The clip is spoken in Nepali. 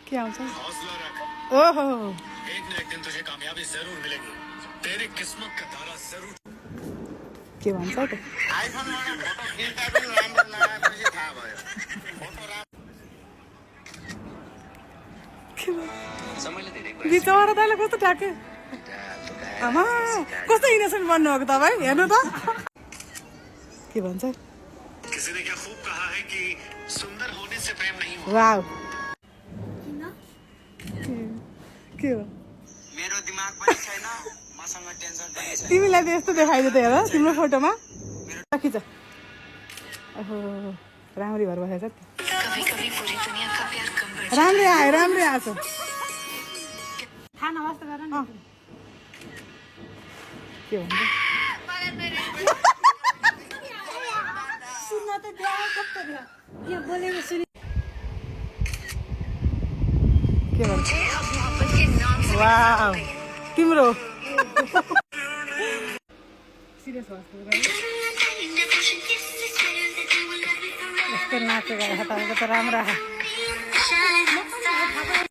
के आउँछ हौसला रख ओहो एक न एक दिन तुझे कामयाबी जरूर मिलेगी तेरी किस्मत का तारा जरूर के भन्छ त आइफोनमा फोटो खिच्दा पनि राम्रो नआएपछि थाहा भयो बिचरा दाइले कस्तो ठ्याके आमा कस्तो इनोसेन्ट बन्नुभएको तपाईँ हेर्नु त के भन्छ किसी ने क्या खूब कहा है कि सुंदर होने से प्रेम नहीं होता वाउ के हो मेरो दिमाग पनि छैन मसँग टेन्सन पनि छैन तिमीलाई त यस्तो देखाइदियो त हेर तिम्रो फोटोमा खिच ओहो राम्ररी भएर बसेछ नि राम्रै आयो राम्रै आएछ खाना वास्ता गर न के भन्छ सुन्न त देऊ कस्तो भयो यो बोलेको सुनि के भन्छ वाउ तिम्रो सिरियस यस्तो नाचेको तपाईँको त राम्रो